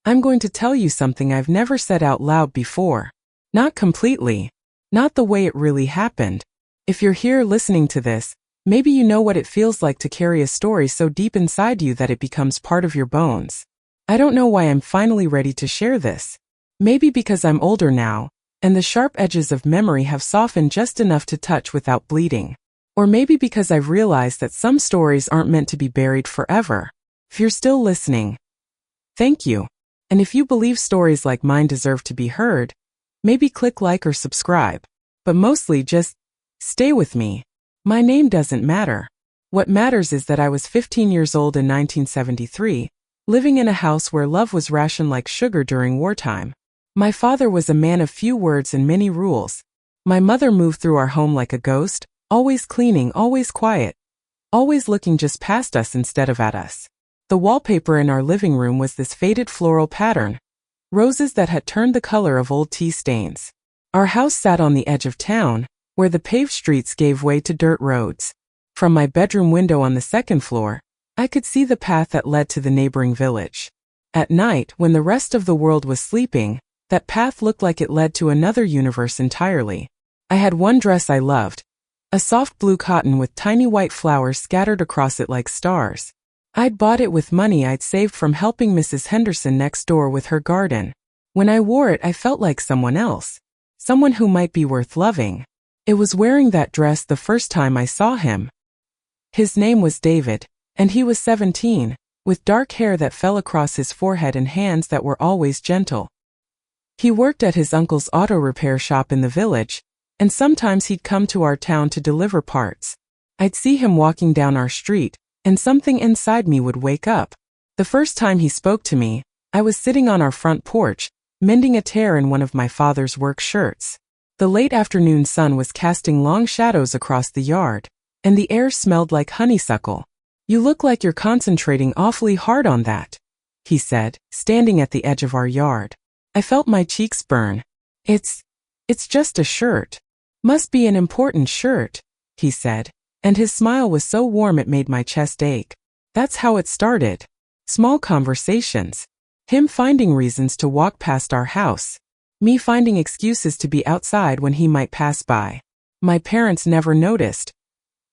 I'm going to tell you something I've never said out loud before. Not completely. Not the way it really happened. If you're here listening to this, maybe you know what it feels like to carry a story so deep inside you that it becomes part of your bones. I don't know why I'm finally ready to share this. Maybe because I'm older now, and the sharp edges of memory have softened just enough to touch without bleeding. Or maybe because I've realized that some stories aren't meant to be buried forever. If you're still listening, thank you. And if you believe stories like mine deserve to be heard, maybe click like or subscribe. But mostly just stay with me. My name doesn't matter. What matters is that I was 15 years old in 1973, living in a house where love was rationed like sugar during wartime. My father was a man of few words and many rules. My mother moved through our home like a ghost, always cleaning, always quiet, always looking just past us instead of at us. The wallpaper in our living room was this faded floral pattern, roses that had turned the color of old tea stains. Our house sat on the edge of town, where the paved streets gave way to dirt roads. From my bedroom window on the second floor, I could see the path that led to the neighboring village. At night, when the rest of the world was sleeping, that path looked like it led to another universe entirely. I had one dress I loved, a soft blue cotton with tiny white flowers scattered across it like stars. I'd bought it with money I'd saved from helping Mrs. Henderson next door with her garden. When I wore it, I felt like someone else. Someone who might be worth loving. It was wearing that dress the first time I saw him. His name was David, and he was 17, with dark hair that fell across his forehead and hands that were always gentle. He worked at his uncle's auto repair shop in the village, and sometimes he'd come to our town to deliver parts. I'd see him walking down our street, and something inside me would wake up. The first time he spoke to me, I was sitting on our front porch, mending a tear in one of my father's work shirts. The late afternoon sun was casting long shadows across the yard, and the air smelled like honeysuckle. "You look like you're concentrating awfully hard on that," he said, standing at the edge of our yard. I felt my cheeks burn. It's just a shirt. Must be an important shirt," he said, and his smile was so warm it made my chest ache. That's how it started. Small conversations. Him finding reasons to walk past our house. Me finding excuses to be outside when he might pass by. My parents never noticed.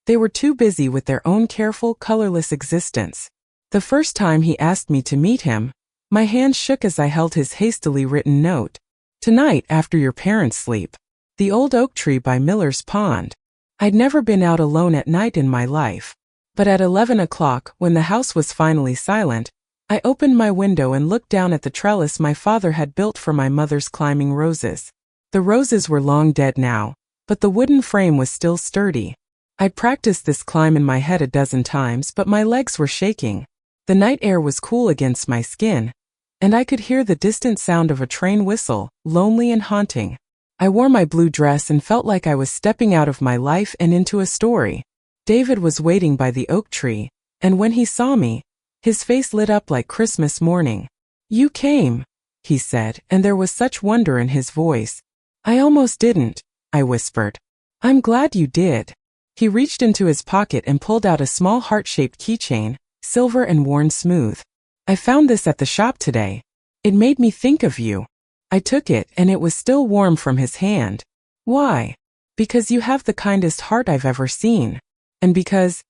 They were too busy with their own careful, colorless existence. The first time he asked me to meet him, my hands shook as I held his hastily written note. "Tonight after your parents sleep. The old oak tree by Miller's Pond." I'd never been out alone at night in my life. But at 11 o'clock, when the house was finally silent, I opened my window and looked down at the trellis my father had built for my mother's climbing roses. The roses were long dead now, but the wooden frame was still sturdy. I'd practiced this climb in my head a dozen times, but my legs were shaking. The night air was cool against my skin, and I could hear the distant sound of a train whistle, lonely and haunting. I wore my blue dress and felt like I was stepping out of my life and into a story. David was waiting by the oak tree, and when he saw me, his face lit up like Christmas morning. "You came," he said, and there was such wonder in his voice. "I almost didn't," I whispered. "I'm glad you did." He reached into his pocket and pulled out a small heart-shaped keychain, silver and worn smooth. "I found this at the shop today. It made me think of you." I took it, and it was still warm from his hand. "Why?" "Because you have the kindest heart I've ever seen. And because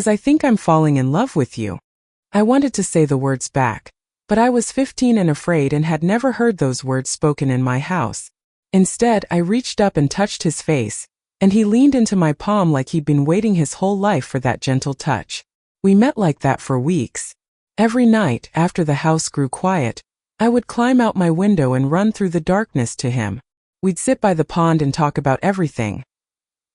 I think I'm falling in love with you." I wanted to say the words back, but I was 15 and afraid and had never heard those words spoken in my house. Instead, I reached up and touched his face, and he leaned into my palm like he'd been waiting his whole life for that gentle touch. We met like that for weeks. Every night, after the house grew quiet, I would climb out my window and run through the darkness to him. We'd sit by the pond and talk about everything.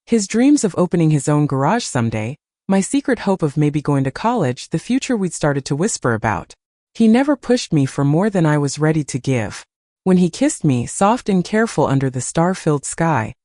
His dreams of opening his own garage someday, my secret hope of maybe going to college, the future we'd started to whisper about. He never pushed me for more than I was ready to give. When he kissed me, soft and careful under the star-filled sky,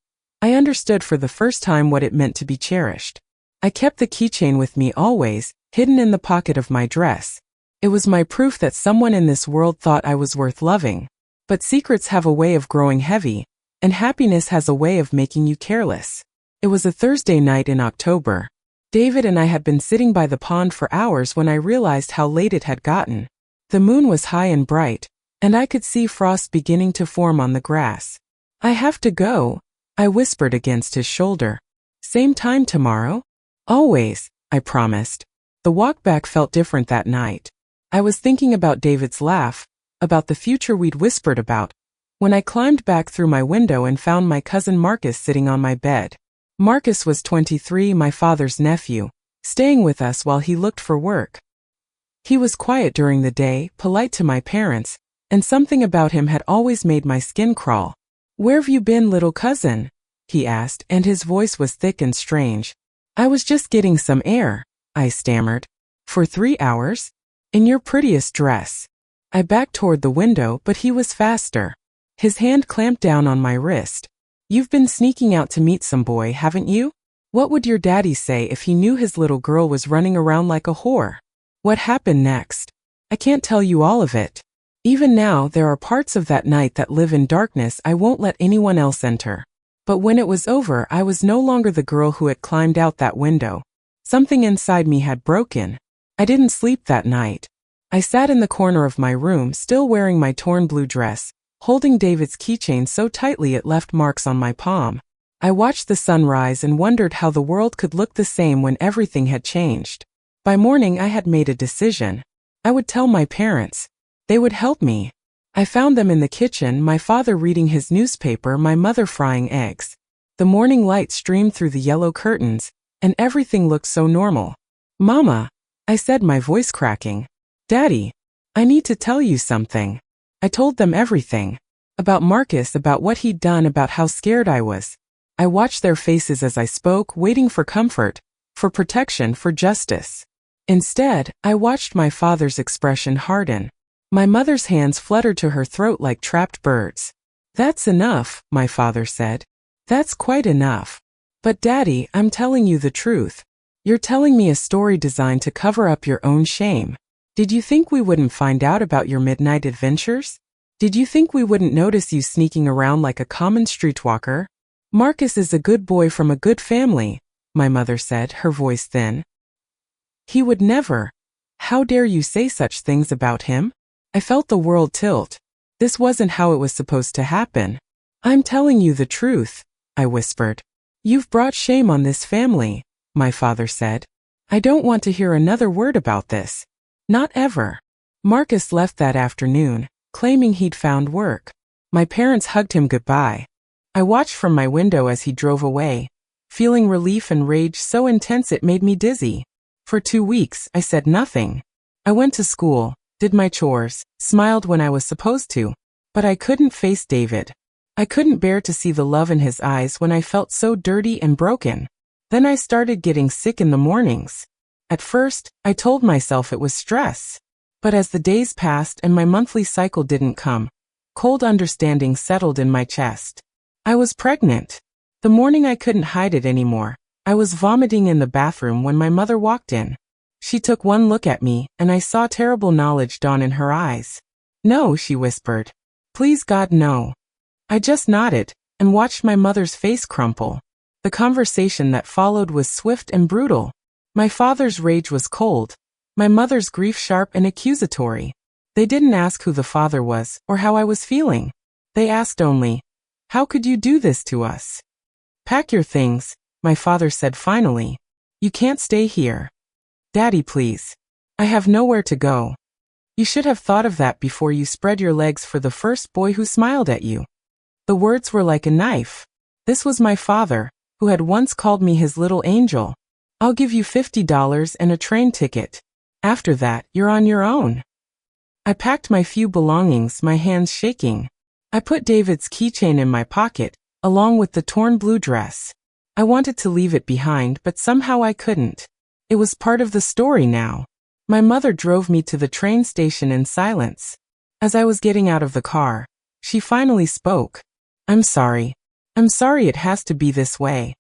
I understood for the first time what it meant to be cherished. I kept the keychain with me always, hidden in the pocket of my dress. It was my proof that someone in this world thought I was worth loving. But secrets have a way of growing heavy, and happiness has a way of making you careless. It was a Thursday night in October. David and I had been sitting by the pond for hours when I realized how late it had gotten. The moon was high and bright, and I could see frost beginning to form on the grass. I have to go, I whispered against his shoulder. Same time tomorrow? Always, I promised. The walk back felt different that night. I was thinking about David's laugh, about the future we'd whispered about, when I climbed back through my window and found my cousin Marcus sitting on my bed. Marcus was 23, my father's nephew, staying with us while he looked for work. He was quiet during the day, polite to my parents, and something about him had always made my skin crawl. "Where've you been, little cousin?" he asked, and his voice was thick and strange. "I was just getting some air," I stammered. "For 3 hours? In your prettiest dress." I backed toward the window, but he was faster. His hand clamped down on my wrist. "You've been sneaking out to meet some boy, haven't you? What would your daddy say if he knew his little girl was running around like a whore?" What happened next? I can't tell you all of it. Even now, there are parts of that night that live in darkness I won't let anyone else enter. But when it was over, I was no longer the girl who had climbed out that window. Something inside me had broken. I didn't sleep that night. I sat in the corner of my room, still wearing my torn blue dress, holding David's keychain so tightly it left marks on my palm. I watched the sun rise and wondered how the world could look the same when everything had changed. By morning, I had made a decision. I would tell my parents. They would help me. I found them in the kitchen, my father reading his newspaper, my mother frying eggs. The morning light streamed through the yellow curtains, and everything looked so normal. "Mama," I said, my voice cracking. "Daddy, I need to tell you something." I told them everything. About Marcus, about what he'd done, about how scared I was. I watched their faces as I spoke, waiting for comfort, for protection, for justice. Instead, I watched my father's expression harden. My mother's hands fluttered to her throat like trapped birds. "That's enough," my father said. "That's quite enough." "But Daddy, I'm telling you the truth. You're telling me a story designed to cover up your own shame. Did you think we wouldn't find out about your midnight adventures? Did you think we wouldn't notice you sneaking around like a common streetwalker? Marcus is a good boy from a good family," my mother said, her voice thin. "He would never. How dare you say such things about him?" I felt the world tilt. This wasn't how it was supposed to happen. "I'm telling you the truth," I whispered. "You've brought shame on this family," my father said. "I don't want to hear another word about this. Not ever." Marcus left that afternoon, claiming he'd found work. My parents hugged him goodbye. I watched from my window as he drove away, feeling relief and rage so intense it made me dizzy. For 2 weeks, I said nothing. I went to school, did my chores, smiled when I was supposed to, but I couldn't face David. I couldn't bear to see the love in his eyes when I felt so dirty and broken. Then I started getting sick in the mornings. At first, I told myself it was stress. But as the days passed and my monthly cycle didn't come, cold understanding settled in my chest. I was pregnant. The morning I couldn't hide it anymore. I was vomiting in the bathroom when my mother walked in. She took one look at me, and I saw terrible knowledge dawn in her eyes. "No," she whispered. "Please God, no." I just nodded, and watched my mother's face crumple. The conversation that followed was swift and brutal. My father's rage was cold, my mother's grief sharp and accusatory. They didn't ask who the father was, or how I was feeling. They asked only, "How could you do this to us?" "Pack your things," my father said finally. "You can't stay here." "Daddy, please. I have nowhere to go." "You should have thought of that before you spread your legs for the first boy who smiled at you." The words were like a knife. This was my father, who had once called me his little angel. "I'll give you $50 and a train ticket. After that, you're on your own." I packed my few belongings, my hands shaking. I put David's keychain in my pocket, along with the torn blue dress. I wanted to leave it behind, but somehow I couldn't. It was part of the story now. My mother drove me to the train station in silence. As I was getting out of the car, she finally spoke. I'm sorry it has to be this way."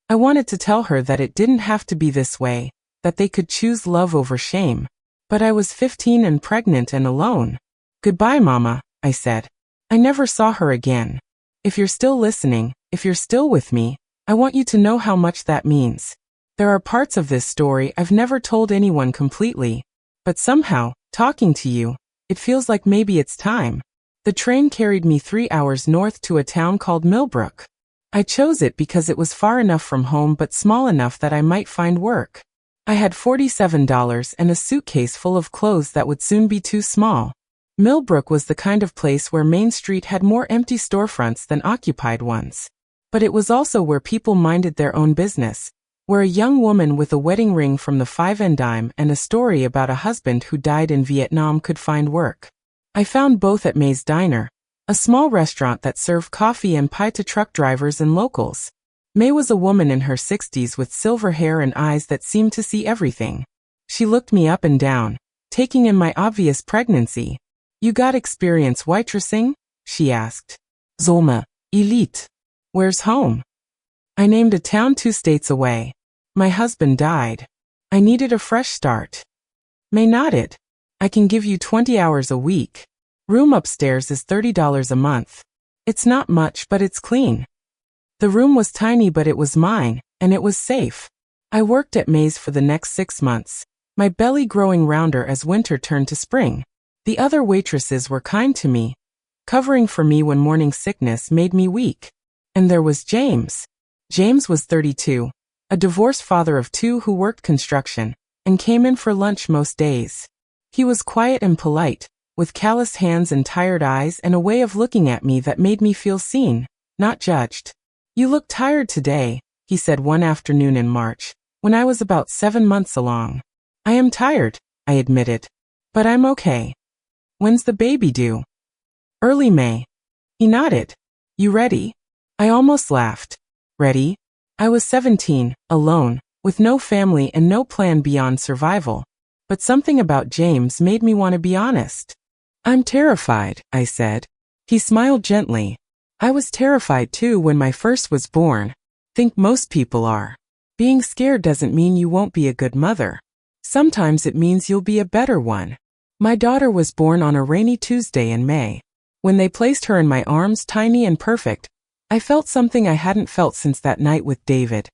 I wanted to tell her that it didn't have to be this way, that they could choose love over shame. But I was 15 and pregnant and alone. "Goodbye, Mama," I said. I never saw her again. If you're still listening, if you're still with me, I want you to know how much that means. There are parts of this story I've never told anyone completely, but somehow, Talking to you, it feels like maybe it's time. The train carried me 3 hours north to a town called Millbrook. I chose it because it was far enough from home but small enough that I might find work. I had $47 and a suitcase full of clothes that would soon be too small. Millbrook was the kind of place where Main Street had more empty storefronts than occupied ones. But it was also where people minded their own business, where a young woman with a wedding ring from the 5 and dime and a story about a husband who died in Vietnam could find work. I found both at May's Diner, a small restaurant that served coffee and pie to truck drivers and locals. May was a woman in her 60s with silver hair and eyes that seemed to see everything. She looked me up and down, taking in my obvious pregnancy. "You got experience waitressing?" she asked. "Zolma, elite. Where's home?" I named a town 2 states away. My husband died. I needed a fresh start. May nodded. "I can give you 20 hours a week. Room upstairs is $30 a month. It's not much, but it's clean." The room was tiny, but it was mine, and it was safe. I worked at May's for the next 6 months, my belly growing rounder as winter turned to spring. The other waitresses were kind to me, covering for me when morning sickness made me weak. And there was James. James was 32, a divorced father of 2 who worked construction, and came in for lunch most days. He was quiet and polite, with calloused hands and tired eyes and a way of looking at me that made me feel seen, not judged. "You look tired today," he said one afternoon in March, when I was about 7 months along. "I am tired," I admitted. "But I'm okay." "When's the baby due?" "Early May." He nodded. "You ready?" I almost laughed. Ready? I was 17, alone, with no family and no plan beyond survival. But something about James made me want to be honest. "I'm terrified," I said. He smiled gently. "I was terrified too when my first was born. Think most people are. Being scared doesn't mean you won't be a good mother. Sometimes it means you'll be a better one." My daughter was born on a rainy Tuesday in May. When they placed her in my arms, tiny and perfect, I felt something I hadn't felt since that night with David.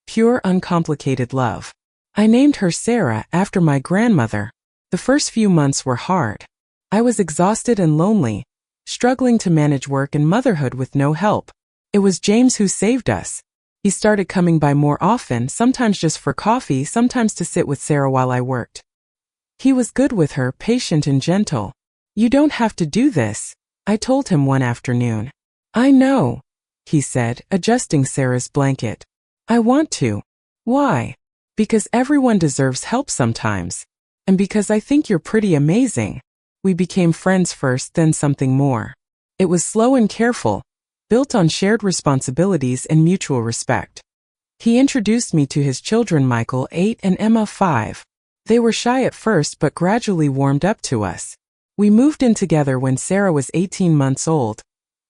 Pure, uncomplicated love. I named her Sarah after my grandmother. The first few months were hard. I was exhausted and lonely, struggling to manage work and motherhood with no help. It was James who saved us. He started coming by more often, sometimes just for coffee, sometimes to sit with Sarah while I worked. He was good with her, patient and gentle. "You don't have to do this," I told him one afternoon. "I know," he said, adjusting Sarah's blanket. "I want to." "Why?" "Because everyone deserves help sometimes. And because I think you're pretty amazing." We became friends first, then something more. It was slow and careful, built on shared responsibilities and mutual respect. He introduced me to his children, Michael, 8, and Emma, 5. They were shy at first but gradually warmed up to us. We moved in together when Sarah was 18 months old,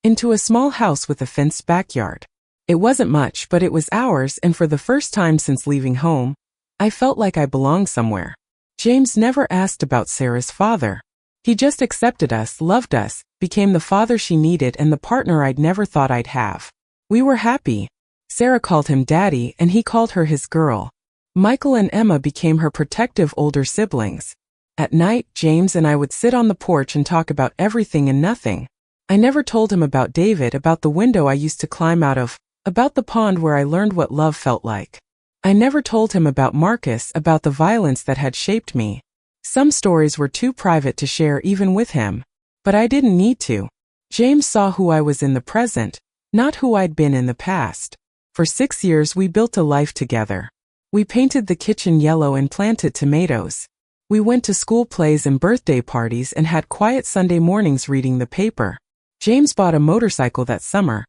into a small house with a fenced backyard. It wasn't much, but it was ours, and for the first time since leaving home, I felt like I belonged somewhere. James never asked about Sarah's father. He just accepted us, loved us, became the father she needed and the partner I'd never thought I'd have. We were happy. Sarah called him Daddy, and he called her his girl. Michael and Emma became her protective older siblings. At night, James and I would sit on the porch and talk about everything and nothing. I never told him about David, about the window I used to climb out of, about the pond where I learned what love felt like. I never told him about Marcus, about the violence that had shaped me. Some stories were too private to share even with him. But I didn't need to. James saw who I was in the present, not who I'd been in the past. For 6 years we built a life together. We painted the kitchen yellow and planted tomatoes. We went to school plays and birthday parties and had quiet Sunday mornings reading the paper. James bought a motorcycle that summer,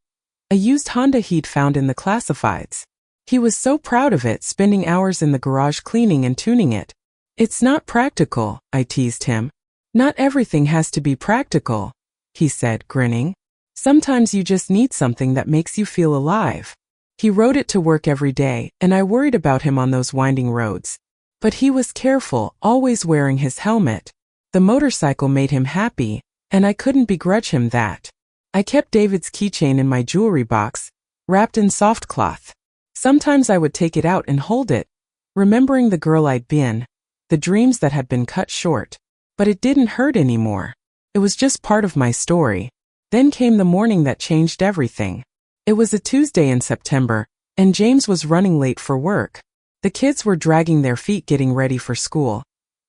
a used Honda he'd found in the classifieds. He was so proud of it, spending hours in the garage cleaning and tuning it. "It's not practical," I teased him. "Not everything has to be practical," he said, grinning. "Sometimes you just need something that makes you feel alive." He rode it to work every day, and I worried about him on those winding roads. But he was careful, always wearing his helmet. The motorcycle made him happy, and I couldn't begrudge him that. I kept David's keychain in my jewelry box, wrapped in soft cloth. Sometimes I would take it out and hold it, remembering the girl I'd been, the dreams that had been cut short. But it didn't hurt anymore. It was just part of my story. Then came the morning that changed everything. It was a Tuesday in September, and James was running late for work. The kids were dragging their feet getting ready for school,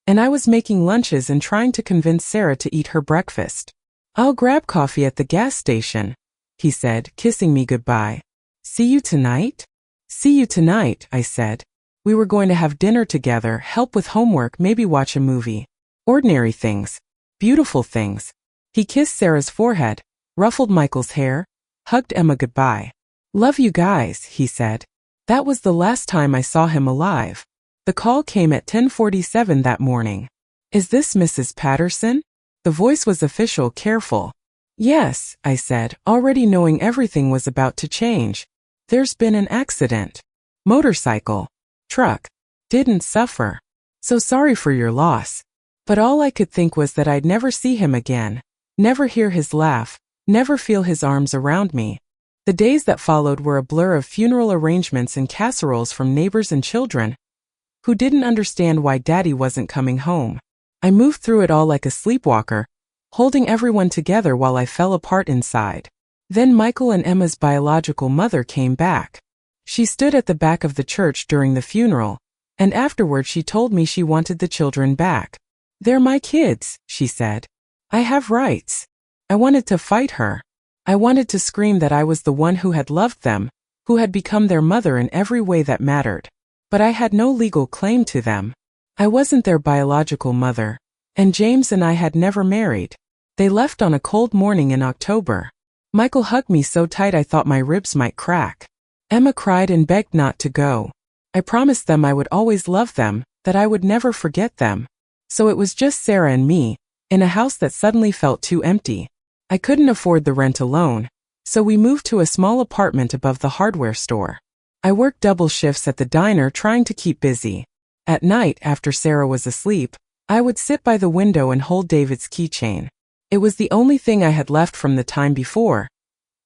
and I was making lunches and trying to convince Sarah to eat her breakfast. "I'll grab coffee at the gas station," he said, kissing me goodbye. "See you tonight?" "See you tonight," I said. We were going to have dinner together, help with homework, maybe watch a movie. Ordinary things. Beautiful things. He kissed Sarah's forehead, ruffled Michael's hair, hugged Emma goodbye. "Love you guys," he said. That was the last time I saw him alive. The call came at 10:47 that morning. "Is this Mrs. Patterson?" The voice was official, careful. "Yes," I said, already knowing everything was about to change. "There's been an accident. Motorcycle. Truck. Didn't suffer. So sorry for your loss." But all I could think was that I'd never see him again, never hear his laugh, never feel his arms around me. The days that followed were a blur of funeral arrangements and casseroles from neighbors and children who didn't understand why Daddy wasn't coming home. I moved through it all like a sleepwalker, holding everyone together while I fell apart inside. Then Michael and Emma's biological mother came back. She stood at the back of the church during the funeral, and afterward she told me she wanted the children back. "They're my kids," she said. "I have rights." I wanted to fight her. I wanted to scream that I was the one who had loved them, who had become their mother in every way that mattered. But I had no legal claim to them. I wasn't their biological mother, and James and I had never married. They left on a cold morning in October. Michael hugged me so tight I thought my ribs might crack. Emma cried and begged not to go. I promised them I would always love them, that I would never forget them. So it was just Sarah and me, in a house that suddenly felt too empty. I couldn't afford the rent alone, so we moved to a small apartment above the hardware store. I worked double shifts at the diner trying to keep busy. At night, after Sarah was asleep, I would sit by the window and hold David's keychain. It was the only thing I had left from the time before,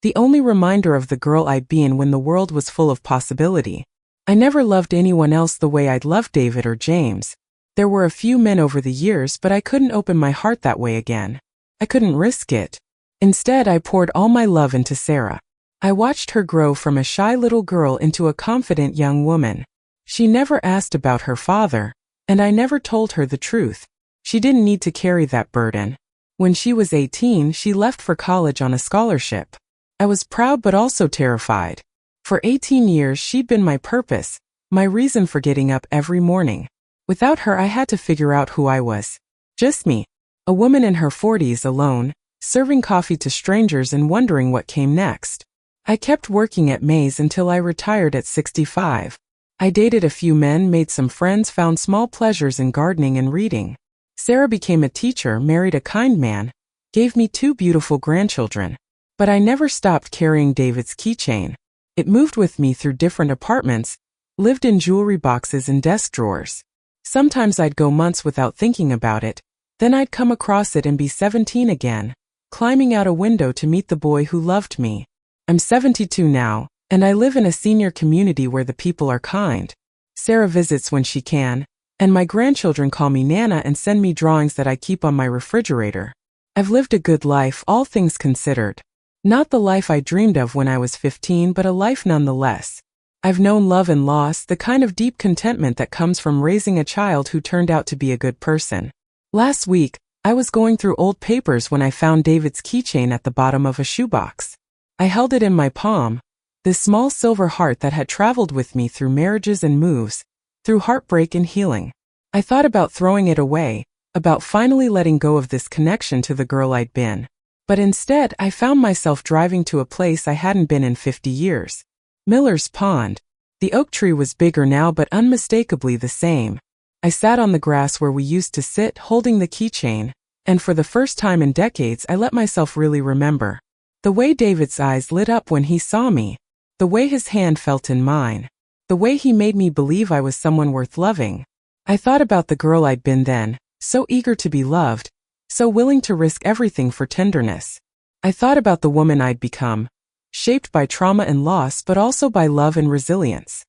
the only reminder of the girl I'd been when the world was full of possibility. I never loved anyone else the way I'd loved David or James. There were a few men over the years, but I couldn't open my heart that way again. I couldn't risk it. Instead, I poured all my love into Sarah. I watched her grow from a shy little girl into a confident young woman. She never asked about her father, and I never told her the truth. She didn't need to carry that burden. When she was 18, she left for college on a scholarship. I was proud but also terrified. For 18 years, she'd been my purpose, my reason for getting up every morning. Without her, I had to figure out who I was. Just me. A woman in her 40s alone, serving coffee to strangers and wondering what came next. I kept working at Maze until I retired at 65. I dated a few men, made some friends, found small pleasures in gardening and reading. Sarah became a teacher, married a kind man, gave me 2 beautiful grandchildren. But I never stopped carrying David's keychain. It moved with me through different apartments, lived in jewelry boxes and desk drawers. Sometimes I'd go months without thinking about it, then I'd come across it and be 17 again, climbing out a window to meet the boy who loved me. I'm 72 now, and I live in a senior community where the people are kind. Sarah visits when she can, and my grandchildren call me Nana and send me drawings that I keep on my refrigerator. I've lived a good life, all things considered. Not the life I dreamed of when I was 15, but a life nonetheless. I've known love and loss, the kind of deep contentment that comes from raising a child who turned out to be a good person. Last week, I was going through old papers when I found David's keychain at the bottom of a shoebox. I held it in my palm, this small silver heart that had traveled with me through marriages and moves, through heartbreak and healing. I thought about throwing it away, about finally letting go of this connection to the girl I'd been. But instead, I found myself driving to a place I hadn't been in 50 years. Miller's Pond. The oak tree was bigger now, but unmistakably the same. I sat on the grass where we used to sit, holding the keychain, and for the first time in decades I let myself really remember. The way David's eyes lit up when he saw me, the way his hand felt in mine, the way he made me believe I was someone worth loving. I thought about the girl I'd been then, so eager to be loved, so willing to risk everything for tenderness. I thought about the woman I'd become, shaped by trauma and loss but also by love and resilience.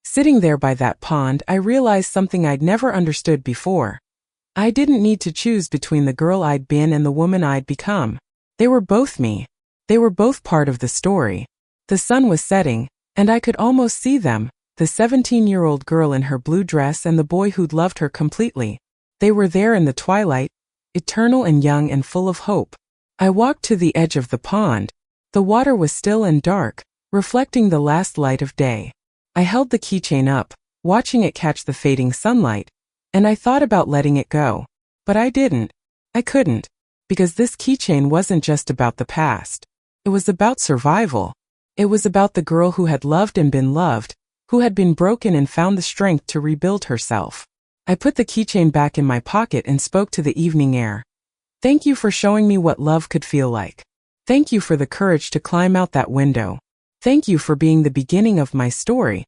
Sitting there by that pond, I realized something I'd never understood before. I didn't need to choose between the girl I'd been and the woman I'd become. They were both me. They were both part of the story. The sun was setting, and I could almost see them, the 17-year-old girl in her blue dress and the boy who'd loved her completely. They were there in the twilight, eternal and young and full of hope. I walked to the edge of the pond. The water was still and dark, reflecting the last light of day. I held the keychain up, watching it catch the fading sunlight, and I thought about letting it go. But I didn't. I couldn't. Because this keychain wasn't just about the past. It was about survival. It was about the girl who had loved and been loved, who had been broken and found the strength to rebuild herself. I put the keychain back in my pocket and spoke to the evening air. Thank you for showing me what love could feel like. Thank you for the courage to climb out that window. Thank you for being the beginning of my story,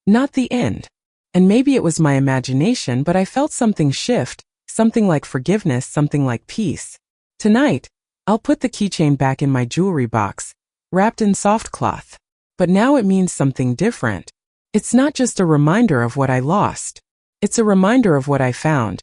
not the end. And maybe it was my imagination, but I felt something shift, something like forgiveness, something like peace. Tonight, I'll put the keychain back in my jewelry box, wrapped in soft cloth. But now it means something different. It's not just a reminder of what I lost. It's a reminder of what I found.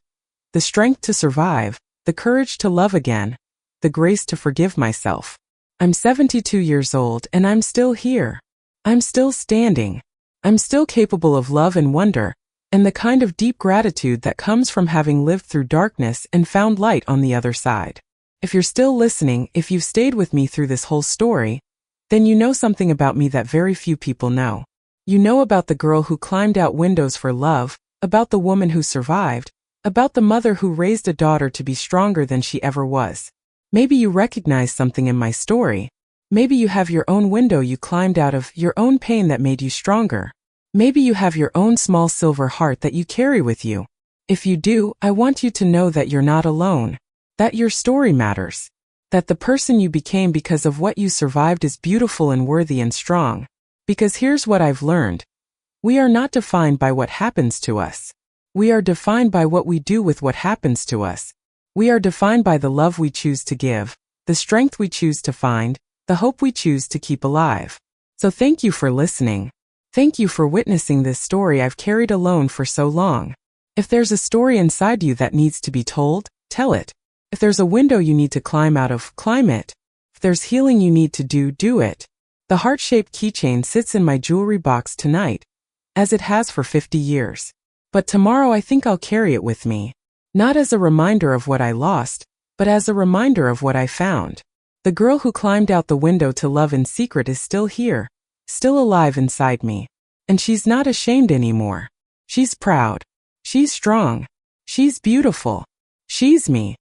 The strength to survive, the courage to love again, the grace to forgive myself. I'm 72 years old and I'm still here. I'm still standing. I'm still capable of love and wonder, and the kind of deep gratitude that comes from having lived through darkness and found light on the other side. If you're still listening, if you've stayed with me through this whole story, then you know something about me that very few people know. You know about the girl who climbed out windows for love, about the woman who survived, about the mother who raised a daughter to be stronger than she ever was. Maybe you recognize something in my story. Maybe you have your own window you climbed out of, your own pain that made you stronger. Maybe you have your own small silver heart that you carry with you. If you do, I want you to know that you're not alone. That your story matters. That the person you became because of what you survived is beautiful and worthy and strong. Because here's what I've learned. We are not defined by what happens to us. We are defined by what we do with what happens to us. We are defined by the love we choose to give, the strength we choose to find, the hope we choose to keep alive. So thank you for listening. Thank you for witnessing this story I've carried alone for so long. If there's a story inside you that needs to be told, tell it. If there's a window you need to climb out of, climb it. If there's healing you need to do, do it. The heart-shaped keychain sits in my jewelry box tonight, as it has for 50 years. But tomorrow I think I'll carry it with me. Not as a reminder of what I lost, but as a reminder of what I found. The girl who climbed out the window to love in secret is still here, still alive inside me. And she's not ashamed anymore. She's proud. She's strong. She's beautiful. She's me.